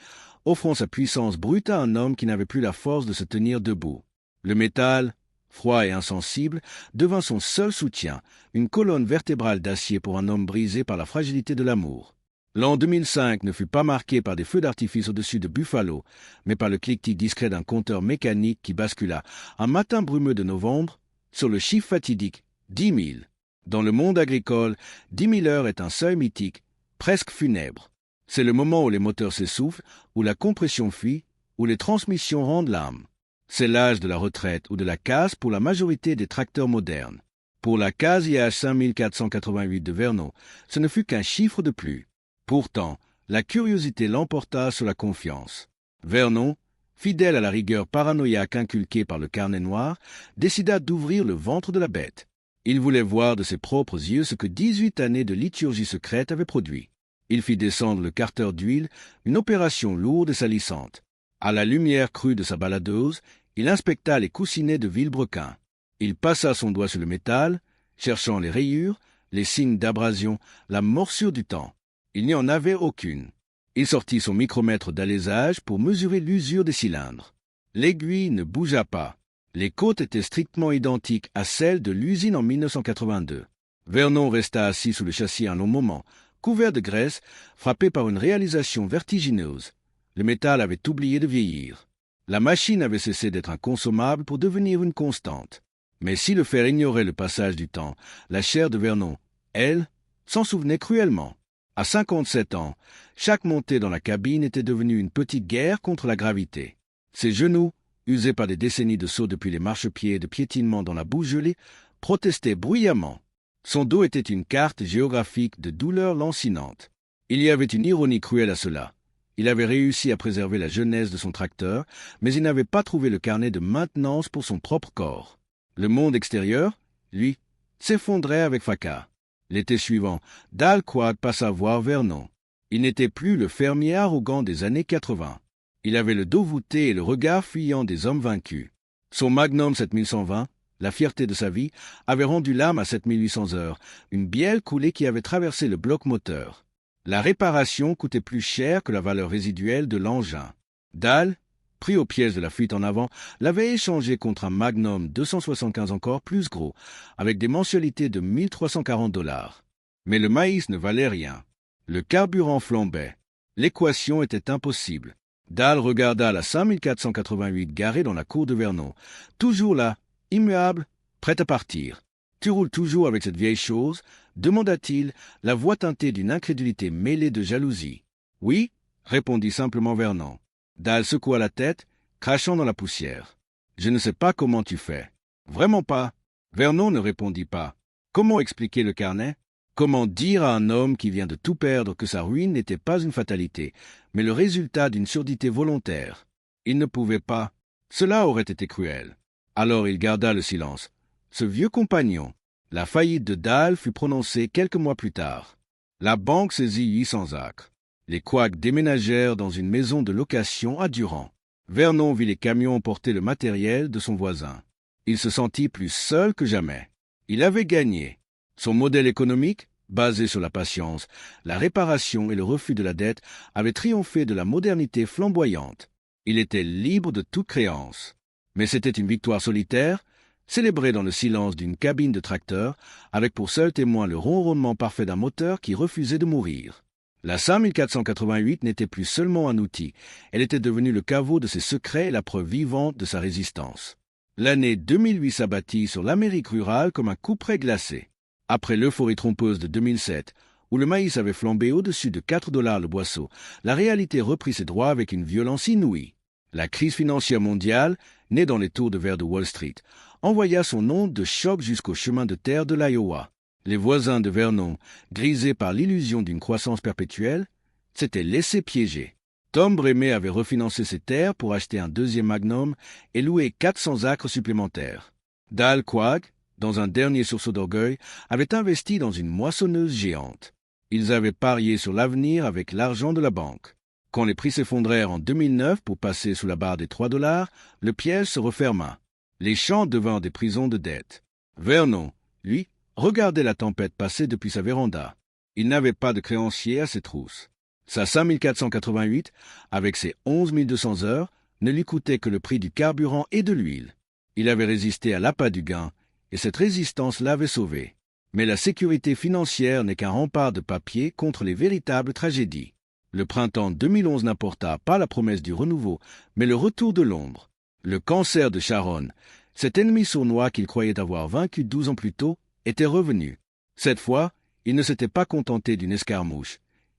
Speaker 1: offrant sa puissance brute à un homme qui n'avait plus la force de se tenir debout. Le métal, froid et insensible, devint son seul soutien, une colonne vertébrale d'acier pour un homme brisé par la fragilité de l'amour. L'an 2005 ne fut pas marqué par des feux d'artifice au-dessus de Buffalo, mais par le cliquetis discret d'un compteur mécanique qui bascula, un matin brumeux de novembre, sur le chiffre fatidique 10 000. Dans le monde agricole, 10 000 heures est un seuil mythique, presque funèbre. C'est le moment où les moteurs s'essoufflent, où la compression fuit, où les transmissions rendent l'âme. C'est l'âge de la retraite ou de la casse pour la majorité des tracteurs modernes. Pour la case IH 5488 de Vernon, ce ne fut qu'un chiffre de plus. Pourtant, la curiosité l'emporta sur la confiance. Vernon, fidèle à la rigueur paranoïaque inculquée par le carnet noir, décida d'ouvrir le ventre de la bête. Il voulait voir de ses propres yeux ce que 18 années de liturgie secrète avaient produit. Il fit descendre le carter d'huile, une opération lourde et salissante. À la lumière crue de sa baladeuse, il inspecta les coussinets de vilebrequin. Il passa son doigt sur le métal, cherchant les rayures, les signes d'abrasion, la morsure du temps. Il n'y en avait aucune. Il sortit son micromètre d'alésage pour mesurer l'usure des cylindres. L'aiguille ne bougea pas. Les côtes étaient strictement identiques à celles de l'usine en 1982. Vernon resta assis sous le châssis un long moment, couvert de graisse, frappé par une réalisation vertigineuse. Le métal avait oublié de vieillir. La machine avait cessé d'être inconsommable pour devenir une constante. Mais si le fer ignorait le passage du temps, la chair de Vernon, elle, s'en souvenait cruellement. À 57 ans, chaque montée dans la cabine était devenue une petite guerre contre la gravité. Ses genoux, usés par des décennies de sauts depuis les marchepieds et de piétinement dans la boue gelée, protestaient bruyamment. Son dos était une carte géographique de douleurs lancinantes. Il y avait une ironie cruelle à cela. Il avait réussi à préserver la jeunesse de son tracteur, mais il n'avait pas trouvé le carnet de maintenance pour son propre corps. Le monde extérieur, lui, s'effondrait avec fracas. L'été suivant, Dal Quad passa voir Vernon. Il n'était plus le fermier arrogant des années 80. Il avait le dos voûté et le regard fuyant des hommes vaincus. Son Magnum 7120, la fierté de sa vie, avait rendu l'âme à 7800 heures, une bielle coulée qui avait traversé le bloc moteur. La réparation coûtait plus cher que la valeur résiduelle de l'engin. Dal, pris au piège de la fuite en avant, l'avait échangé contre un Magnum 275 encore plus gros, avec des mensualités de 1340 $. Mais le maïs ne valait rien. Le carburant flambait. L'équation était impossible. Dal regarda la 5488 garée dans la cour de Vernon, toujours là, immuable, prête à partir. « Tu roules toujours avec cette vieille chose ?» demanda-t-il, la voix teintée d'une incrédulité mêlée de jalousie. « Oui » répondit simplement Vernon. Dal secoua la tête, crachant dans la poussière. « Je ne sais pas comment tu fais. »« Vraiment pas. » Vernon ne répondit pas. Comment expliquer le carnet? Comment dire à un homme qui vient de tout perdre que sa ruine n'était pas une fatalité, mais le résultat d'une surdité volontaire? Il ne pouvait pas. Cela aurait été cruel. Alors il garda le silence. Ce vieux compagnon. La faillite de Dal fut prononcée quelques mois plus tard. La banque saisit 800 acres. Les Quacks déménagèrent dans une maison de location à Durand. Vernon vit les camions porter le matériel de son voisin. Il se sentit plus seul que jamais. Il avait gagné. Son modèle économique, basé sur la patience, la réparation et le refus de la dette, avait triomphé de la modernité flamboyante. Il était libre de toute créance. Mais c'était une victoire solitaire, célébrée dans le silence d'une cabine de tracteur, avec pour seul témoin le ronronnement parfait d'un moteur qui refusait de mourir. La 5488 n'était plus seulement un outil, elle était devenue le caveau de ses secrets et la preuve vivante de sa résistance. L'année 2008 s'abattit sur l'Amérique rurale comme un couperet glacé. Après l'euphorie trompeuse de 2007, où le maïs avait flambé au-dessus de 4 $ le boisseau, la réalité reprit ses droits avec une violence inouïe. La crise financière mondiale, née dans les tours de verre de Wall Street, envoya son onde de choc jusqu'au chemin de terre de l'Iowa. Les voisins de Vernon, grisés par l'illusion d'une croissance perpétuelle, s'étaient laissés piéger. Tom Brémé avait refinancé ses terres pour acheter un deuxième Magnum et louer 400 acres supplémentaires. Dal Quag, dans un dernier sursaut d'orgueil, avait investi dans une moissonneuse géante. Ils avaient parié sur l'avenir avec l'argent de la banque. Quand les prix s'effondrèrent en 2009 pour passer sous la barre des 3 $, le piège se referma. Les champs devinrent des prisons de dette. Vernon, lui, regardait la tempête passer depuis sa véranda. Il n'avait pas de créancier à ses trousses. Sa 5488, avec ses 11 200 heures, ne lui coûtait que le prix du carburant et de l'huile. Il avait résisté à l'appât du gain, et cette résistance l'avait sauvé. Mais la sécurité financière n'est qu'un rempart de papier contre les véritables tragédies. Le printemps 2011 n'apporta pas la promesse du renouveau, mais le retour de l'ombre. Le cancer de Sharon, cet ennemi sournois qu'il croyait avoir vaincu 12 ans plus tôt, était revenu. Cette fois, il ne s'était pas contenté d'une escarmouche.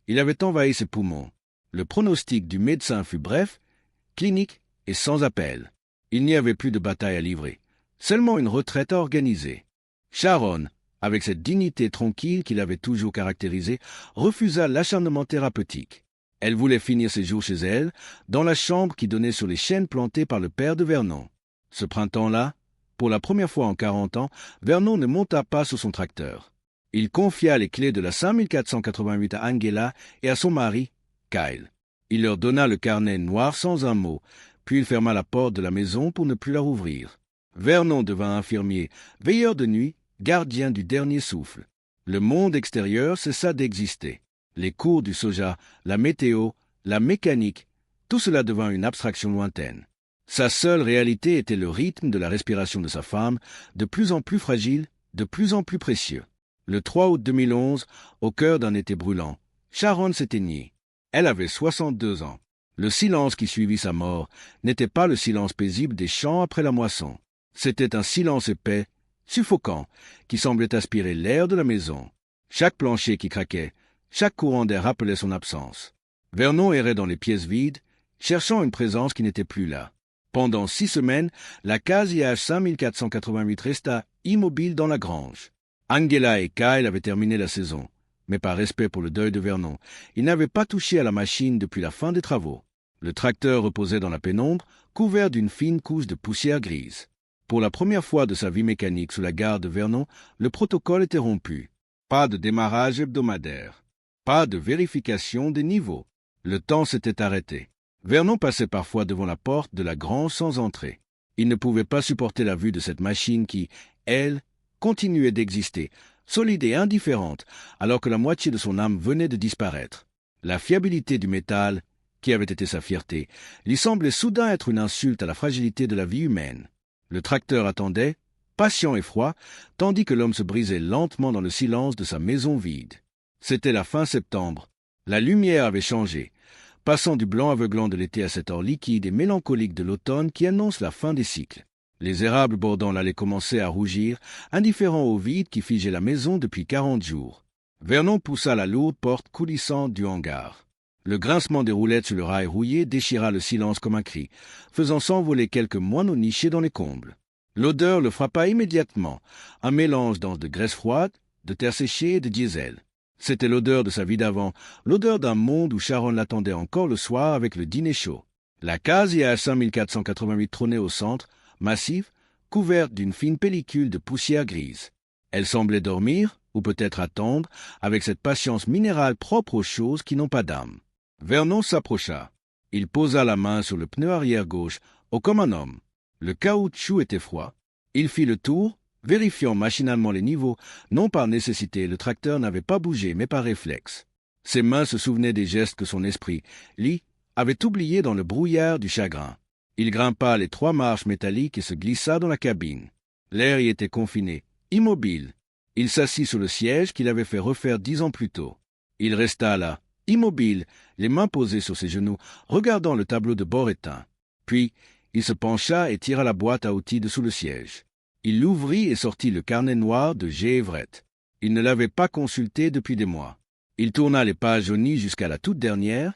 Speaker 1: Il avait envahi ses poumons. Le pronostic du médecin fut bref, clinique et sans appel. Il n'y avait plus de bataille à livrer, seulement une retraite à organiser. Sharon, avec cette dignité tranquille qui l'avait toujours caractérisée, refusa l'acharnement thérapeutique. Elle voulait finir ses jours chez elle, dans la chambre qui donnait sur les chênes plantés par le père de Vernon. Ce printemps-là, pour la première fois en 40 ans, Vernon ne monta pas sur son tracteur. Il confia les clés de la 5488 à Angela et à son mari, Kyle. Il leur donna le carnet noir sans un mot, puis il ferma la porte de la maison pour ne plus la rouvrir. Vernon devint infirmier, veilleur de nuit, gardien du dernier souffle. Le monde extérieur cessa d'exister. Les cours du soja, la météo, la mécanique, tout cela devint une abstraction lointaine. Sa seule réalité était le rythme de la respiration de sa femme, de plus en plus fragile, de plus en plus précieux. Le 3 août 2011, au cœur d'un été brûlant, Sharon s'éteignit. Elle avait 62 ans. Le silence qui suivit sa mort n'était pas le silence paisible des champs après la moisson. C'était un silence épais, suffocant, qui semblait aspirer l'air de la maison. Chaque plancher qui craquait, chaque courant d'air rappelait son absence. Vernon errait dans les pièces vides, cherchant une présence qui n'était plus là. Pendant 6 semaines, la case IH 5488 resta immobile dans la grange. Angela et Kyle avaient terminé la saison, mais par respect pour le deuil de Vernon, ils n'avaient pas touché à la machine depuis la fin des travaux. Le tracteur reposait dans la pénombre, couvert d'une fine couche de poussière grise. Pour la première fois de sa vie mécanique sous la garde de Vernon, le protocole était rompu. Pas de démarrage hebdomadaire. Pas de vérification des niveaux. Le temps s'était arrêté. Vernon passait parfois devant la porte de la grange sans entrer. Il ne pouvait pas supporter la vue de cette machine qui, elle, continuait d'exister, solide et indifférente, alors que la moitié de son âme venait de disparaître. La fiabilité du métal, qui avait été sa fierté, lui semblait soudain être une insulte à la fragilité de la vie humaine. Le tracteur attendait, patient et froid, tandis que l'homme se brisait lentement dans le silence de sa maison vide. C'était la fin septembre. La lumière avait changé, passant du blanc aveuglant de l'été à cet or liquide et mélancolique de l'automne qui annonce la fin des cycles. Les érables bordant l'allée commençaient à rougir, indifférents au vide qui figeait la maison depuis 40 jours. Vernon poussa la lourde porte coulissante du hangar. Le grincement des roulettes sur le rail rouillé déchira le silence comme un cri, faisant s'envoler quelques moineaux nichés dans les combles. L'odeur le frappa immédiatement, un mélange dense de graisse froide, de terre séchée et de diesel. C'était l'odeur de sa vie d'avant, l'odeur d'un monde où Sharon l'attendait encore le soir avec le dîner chaud. La case IH 5488 trônait au centre, massive, couverte d'une fine pellicule de poussière grise. Elle semblait dormir, ou peut-être attendre, avec cette patience minérale propre aux choses qui n'ont pas d'âme. Vernon s'approcha. Il posa la main sur le pneu arrière gauche, comme un homme. Le caoutchouc était froid. Il fit le tour, vérifiant machinalement les niveaux. Non par nécessité, le tracteur n'avait pas bougé, mais par réflexe. Ses mains se souvenaient des gestes que son esprit, lui, avait oubliés dans le brouillard du chagrin. Il grimpa les 3 marches métalliques et se glissa dans la cabine. L'air y était confiné, immobile. Il s'assit sur le siège qu'il avait fait refaire 10 ans plus tôt. Il resta là, immobile, les mains posées sur ses genoux, regardant le tableau de bord éteint. Puis, il se pencha et tira la boîte à outils de sous le siège. Il l'ouvrit et sortit le carnet noir de G. Everett. Il ne l'avait pas consulté depuis des mois. Il tourna les pages jaunies jusqu'à la toute dernière,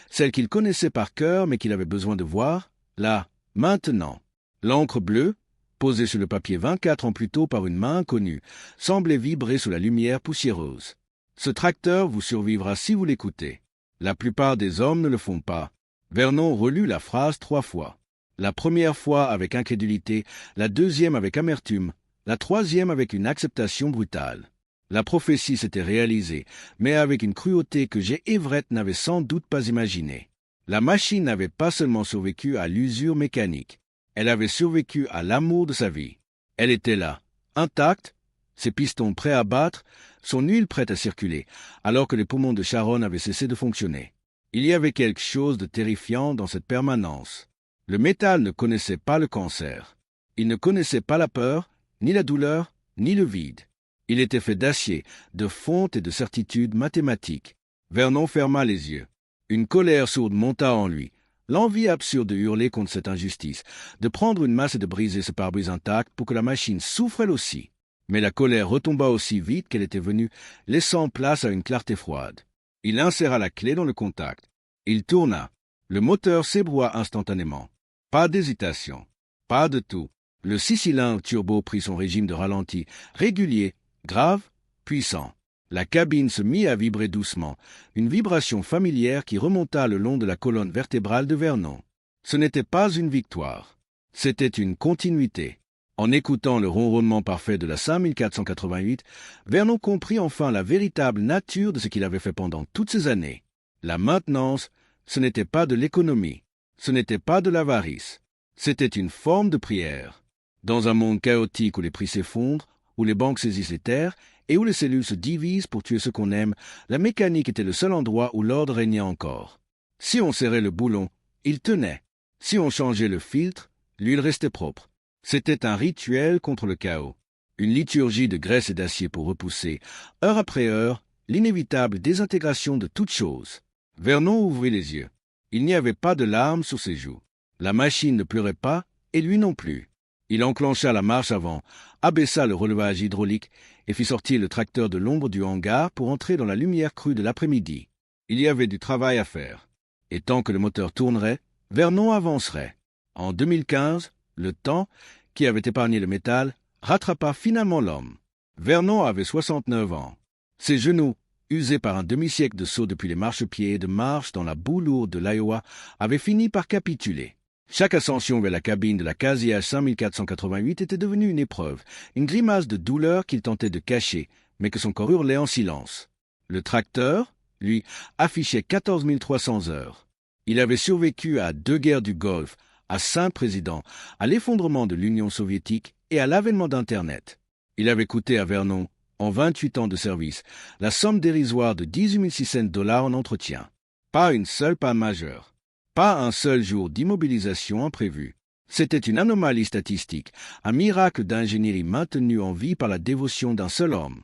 Speaker 1: celle qu'il connaissait par cœur mais qu'il avait besoin de voir, là, maintenant. L'encre bleue, posée sur le papier 24 ans plus tôt par une main inconnue, semblait vibrer sous la lumière poussiéreuse. Ce tracteur vous survivra si vous l'écoutez. La plupart des hommes ne le font pas. Vernon relut la phrase 3 fois. La première fois avec incrédulité, la deuxième avec amertume, la troisième avec une acceptation brutale. La prophétie s'était réalisée, mais avec une cruauté que G. Everett n'avait sans doute pas imaginée. La machine n'avait pas seulement survécu à l'usure mécanique, elle avait survécu à l'amour de sa vie. Elle était là, intacte, ses pistons prêts à battre, son huile prête à circuler, alors que les poumons de Sharon avaient cessé de fonctionner. Il y avait quelque chose de terrifiant dans cette permanence. Le métal ne connaissait pas le cancer. Il ne connaissait pas la peur, ni la douleur, ni le vide. Il était fait d'acier, de fonte et de certitude mathématique. Vernon ferma les yeux. Une colère sourde monta en lui, l'envie absurde de hurler contre cette injustice, de prendre une masse et de briser ce pare-brise intact pour que la machine souffre elle aussi. Mais la colère retomba aussi vite qu'elle était venue, laissant place à une clarté froide. Il inséra la clé dans le contact. Il tourna. Le moteur s'ébroua instantanément. Pas d'hésitation. Pas de tout. Le 6 cylindres turbo prit son régime de ralenti, régulier, grave, puissant. La cabine se mit à vibrer doucement, une vibration familière qui remonta le long de la colonne vertébrale de Vernon. Ce n'était pas une victoire. C'était une continuité. En écoutant le ronronnement parfait de la 5488, Vernon comprit enfin la véritable nature de ce qu'il avait fait pendant toutes ces années. La maintenance, ce n'était pas de l'économie, ce n'était pas de l'avarice, c'était une forme de prière. Dans un monde chaotique où les prix s'effondrent, où les banques saisissent les terres et où les cellules se divisent pour tuer ce qu'on aime, la mécanique était le seul endroit où l'ordre régnait encore. Si on serrait le boulon, il tenait. Si on changeait le filtre, l'huile restait propre. C'était un rituel contre le chaos. Une liturgie de graisse et d'acier pour repousser, heure après heure, l'inévitable désintégration de toute chose. Vernon ouvrit les yeux. Il n'y avait pas de larmes sur ses joues. La machine ne pleurait pas, et lui non plus. Il enclencha la marche avant, abaissa le relevage hydraulique et fit sortir le tracteur de l'ombre du hangar pour entrer dans la lumière crue de l'après-midi. Il y avait du travail à faire. Et tant que le moteur tournerait, Vernon avancerait. En 2015, le temps, qui avait épargné le métal, rattrapa finalement l'homme. Vernon avait 69 ans. Ses genoux, usés par un demi-siècle de sauts depuis les marchepieds et de marche dans la boue lourde de l'Iowa, avaient fini par capituler. Chaque ascension vers la cabine de la Casiage 5488 était devenue une épreuve, une grimace de douleur qu'il tentait de cacher, mais que son corps hurlait en silence. Le tracteur, lui, affichait 14 300 heures. Il avait survécu à 2 guerres du Golfe, à 5 présidents, à l'effondrement de l'Union soviétique et à l'avènement d'Internet. Il avait coûté à Vernon, en 28 ans de service, la somme dérisoire de 18 600 $ en entretien. Pas une seule panne majeure. Pas un seul jour d'immobilisation imprévu. C'était une anomalie statistique, un miracle d'ingénierie maintenu en vie par la dévotion d'un seul homme.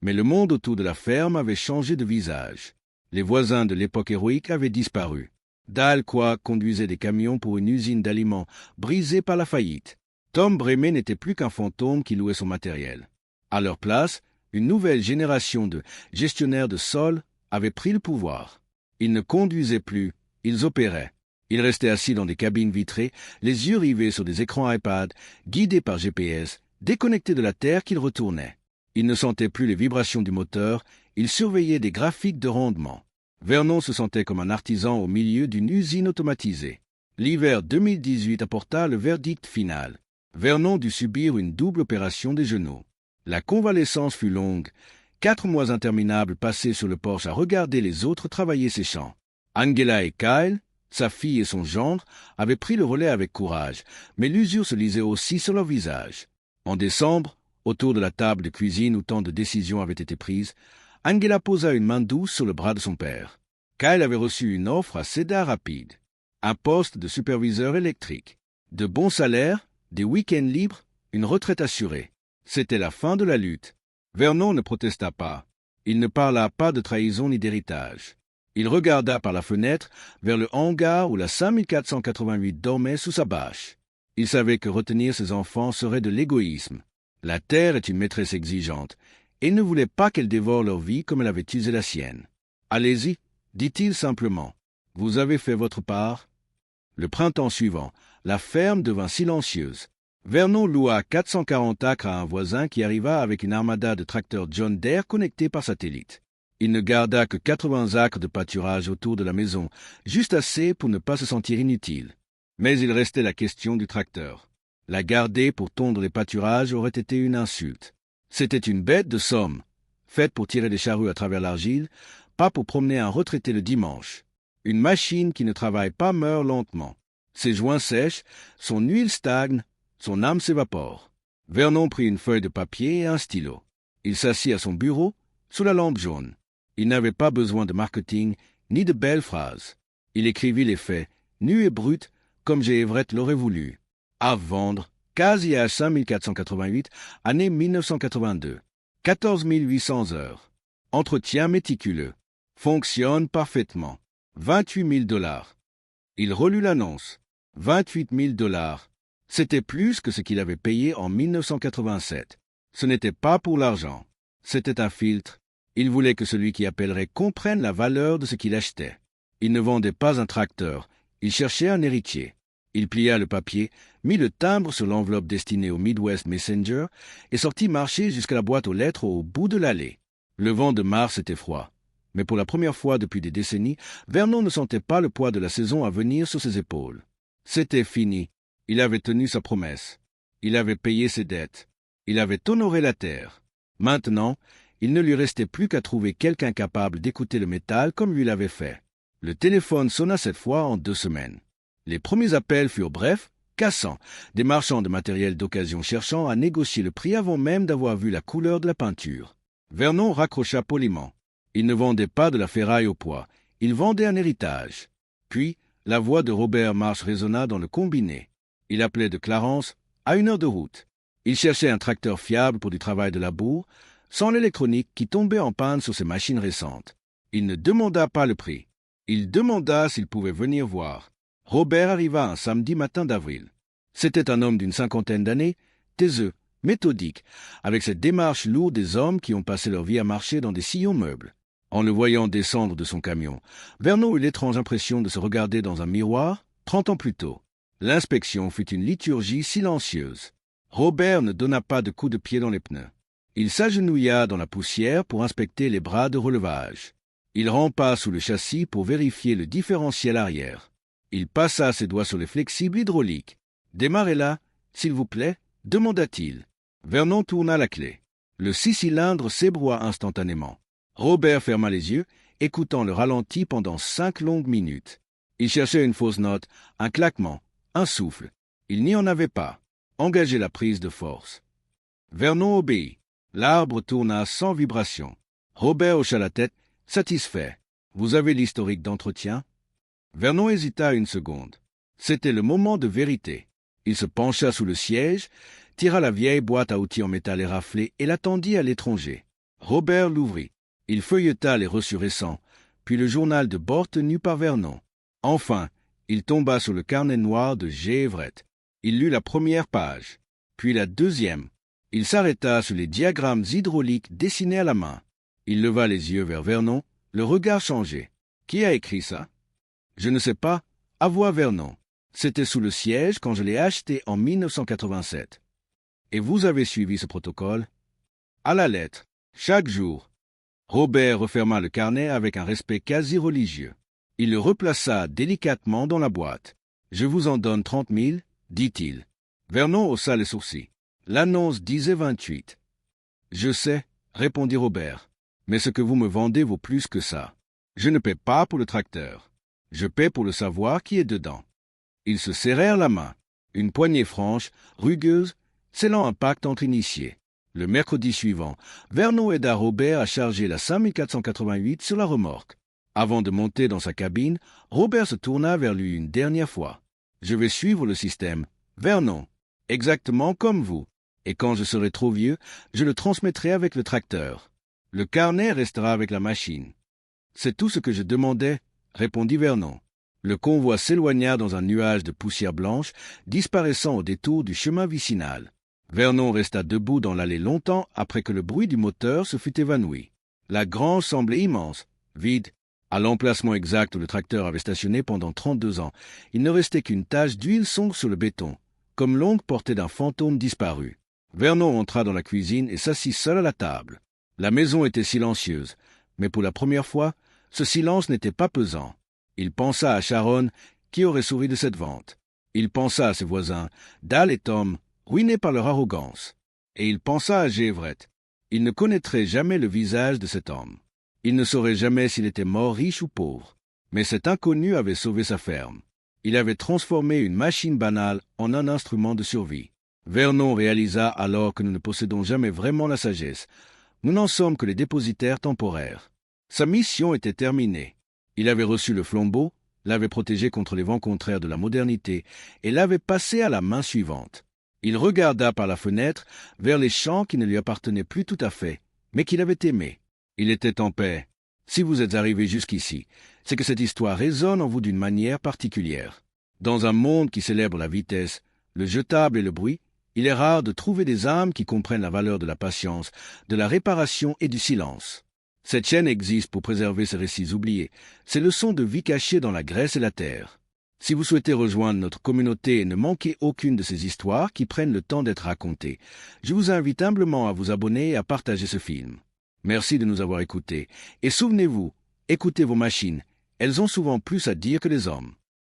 Speaker 1: Mais le monde autour de la ferme avait changé de visage. Les voisins de l'époque héroïque avaient disparu. Dal Quach conduisait des camions pour une usine d'aliments brisée par la faillite. Tom Brémé n'était plus qu'un fantôme qui louait son matériel. À leur place, une nouvelle génération de gestionnaires de sol avait pris le pouvoir. Ils ne conduisaient plus, ils opéraient. Ils restaient assis dans des cabines vitrées, les yeux rivés sur des écrans iPad, guidés par GPS, déconnectés de la terre qu'ils retournaient. Ils ne sentaient plus les vibrations du moteur, ils surveillaient des graphiques de rendement. Vernon se sentait comme un artisan au milieu d'une usine automatisée. L'hiver 2018 apporta le verdict final. Vernon dut subir une double opération des genoux. La convalescence fut longue. 4 mois interminables passés sur le porche à regarder les autres travailler ses champs. Angela et Kyle, sa fille et son gendre, avaient pris le relais avec courage, mais l'usure se lisait aussi sur leur visage. En décembre, autour de la table de cuisine où tant de décisions avaient été prises, Angela posa une main douce sur le bras de son père. Kyle avait reçu une offre à cédar rapide. Un poste de superviseur électrique. De bons salaires, des week-ends libres, une retraite assurée. C'était la fin de la lutte. Vernon ne protesta pas. Il ne parla pas de trahison ni d'héritage. Il regarda par la fenêtre vers le hangar où la 5488 dormait sous sa bâche. Il savait que retenir ses enfants serait de l'égoïsme. La terre est une maîtresse exigeante, et il ne voulait pas qu'elle dévore leur vie comme elle avait usé la sienne. « Allez-y », dit-il simplement. « Vous avez fait votre part ?» Le printemps suivant, la ferme devint silencieuse. Vernon loua 440 acres à un voisin qui arriva avec une armada de tracteurs John Deere connectés par satellite. Il ne garda que 80 acres de pâturage autour de la maison, juste assez pour ne pas se sentir inutile. Mais il restait la question du tracteur. La garder pour tondre les pâturages aurait été une insulte. C'était une bête de somme, faite pour tirer des charrues à travers l'argile, pas pour promener un retraité le dimanche. Une machine qui ne travaille pas meurt lentement. Ses joints sèchent, son huile stagne, son âme s'évapore. Vernon prit une feuille de papier et un stylo. Il s'assit à son bureau, sous la lampe jaune. Il n'avait pas besoin de marketing, ni de belles phrases. Il écrivit les faits, nus et bruts, comme J. Everett l'aurait voulu. À vendre, Casiage 5488, année 1982. 14 800 heures. Entretien méticuleux. Fonctionne parfaitement. 28 000 $. Il relut l'annonce. 28 000 $. C'était plus que ce qu'il avait payé en 1987. Ce n'était pas pour l'argent. C'était un filtre Il voulait que celui qui appellerait comprenne la valeur de ce qu'il achetait. Il ne vendait pas un tracteur, il cherchait un héritier. Il plia le papier, mit le timbre sur l'enveloppe destinée au Midwest Messenger et sortit marcher jusqu'à la boîte aux lettres au bout de l'allée. Le vent de mars était froid. Mais pour la première fois depuis des décennies, Vernon ne sentait pas le poids de la saison à venir sur ses épaules. C'était fini. Il avait tenu sa promesse. Il avait payé ses dettes. Il avait honoré la terre. Maintenant, il ne lui restait plus qu'à trouver quelqu'un capable d'écouter le métal comme lui l'avait fait. Le téléphone sonna cette fois en 2 semaines. Les premiers appels furent brefs, cassants, des marchands de matériel d'occasion cherchant à négocier le prix avant même d'avoir vu la couleur de la peinture. Vernon raccrocha poliment. Il ne vendait pas de la ferraille au poids, il vendait un héritage. Puis, la voix de Robert Marsh résonna dans le combiné. Il appelait de Clarence, à 1 heure de route. Il cherchait un tracteur fiable pour du travail de labour, sans l'électronique qui tombait en panne sur ses machines récentes. Il ne demanda pas le prix. Il demanda s'il pouvait venir voir. Robert arriva un samedi matin d'avril. C'était un homme d'une 50aine d'années, taiseux, méthodique, avec cette démarche lourde des hommes qui ont passé leur vie à marcher dans des sillons meubles. En le voyant descendre de son camion, Vernon eut l'étrange impression de se regarder dans un miroir 30 ans plus tôt. L'inspection fut une liturgie silencieuse. Robert ne donna pas de coup de pied dans les pneus. Il s'agenouilla dans la poussière pour inspecter les bras de relevage. Il rampa sous le châssis pour vérifier le différentiel arrière. Il passa ses doigts sur les flexibles hydrauliques. « Démarrez-la, s'il vous plaît » demanda-t-il. Vernon tourna la clé. Le 6 cylindres s'ébroua instantanément. Robert ferma les yeux, écoutant le ralenti pendant 5 longues minutes. Il cherchait une fausse note, un claquement, un souffle. Il n'y en avait pas. Engagez la prise de force. Vernon obéit. L'arbre tourna sans vibration. Robert hocha la tête, satisfait. « Vous avez l'historique d'entretien » Vernon hésita 1 seconde. C'était le moment de vérité. Il se pencha sous le siège, tira la vieille boîte à outils en métal éraflé et l'attendit à l'étranger. Robert l'ouvrit. Il feuilleta les reçus récents, puis le journal de bord tenu par Vernon. Enfin, il tomba sur le carnet noir de G. Everett. Il lut la première page, puis la deuxième. Il s'arrêta sur les diagrammes hydrauliques dessinés à la main. Il leva les yeux vers Vernon, le regard changé. « Qui a écrit ça ?»« Je ne sais pas. » Avoua Vernon. « C'était sous le siège quand je l'ai acheté en 1987. »« Et vous avez suivi ce protocole ?»« À la lettre, chaque jour. » Robert referma le carnet avec un respect quasi religieux. Il le replaça délicatement dans la boîte. « Je vous en donne 30 000, dit-il. Vernon haussa les sourcils. L'annonce disait 28. « Je sais, répondit Robert, mais ce que vous me vendez vaut plus que ça. Je ne paie pas pour le tracteur. Je paie pour le savoir qui est dedans. » Ils se serrèrent la main, une poignée franche, rugueuse, scellant un pacte entre initiés. Le mercredi suivant, Vernon aida Robert à charger la 5488 sur la remorque. Avant de monter dans sa cabine, Robert se tourna vers lui une dernière fois. « Je vais suivre le système. Vernon, exactement comme vous. Et quand je serai trop vieux, je le transmettrai avec le tracteur. Le carnet restera avec la machine. »« C'est tout ce que je demandais, » répondit Vernon. Le convoi s'éloigna dans un nuage de poussière blanche, disparaissant au détour du chemin vicinal. Vernon resta debout dans l'allée longtemps après que le bruit du moteur se fut évanoui. La grange semblait immense, vide. À l'emplacement exact où le tracteur avait stationné pendant 32 ans, il ne restait qu'une tache d'huile sombre sur le béton, comme l'ongle porté d'un fantôme disparu. Vernon entra dans la cuisine et s'assit seul à la table. La maison était silencieuse, mais pour la première fois, ce silence n'était pas pesant. Il pensa à Sharon, qui aurait souri de cette vente. Il pensa à ses voisins, Dal et Tom, ruinés par leur arrogance. Et il pensa à G. Everett. Il ne connaîtrait jamais le visage de cet homme. Il ne saurait jamais s'il était mort riche ou pauvre. Mais cet inconnu avait sauvé sa ferme. Il avait transformé une machine banale en un instrument de survie. Vernon réalisa alors que nous ne possédons jamais vraiment la sagesse. Nous n'en sommes que les dépositaires temporaires. Sa mission était terminée. Il avait reçu le flambeau, l'avait protégé contre les vents contraires de la modernité et l'avait passé à la main suivante. Il regarda par la fenêtre vers les champs qui ne lui appartenaient plus tout à fait, mais qu'il avait aimés. Il était en paix. Si vous êtes arrivé jusqu'ici, c'est que cette histoire résonne en vous d'une manière particulière. Dans un monde qui célèbre la vitesse, le jetable et le bruit, il est rare de trouver des âmes qui comprennent la valeur de la patience, de la réparation et du silence. Cette chaîne existe pour préserver ces récits oubliés, ces leçons de vie cachées dans la Grèce et la Terre. Si vous souhaitez rejoindre notre communauté et ne manquer aucune de ces histoires qui prennent le temps d'être racontées, je vous invite humblement à vous abonner et à partager ce film. Merci de nous avoir écoutés. Et souvenez-vous, écoutez vos machines. Elles ont souvent plus à dire que les hommes.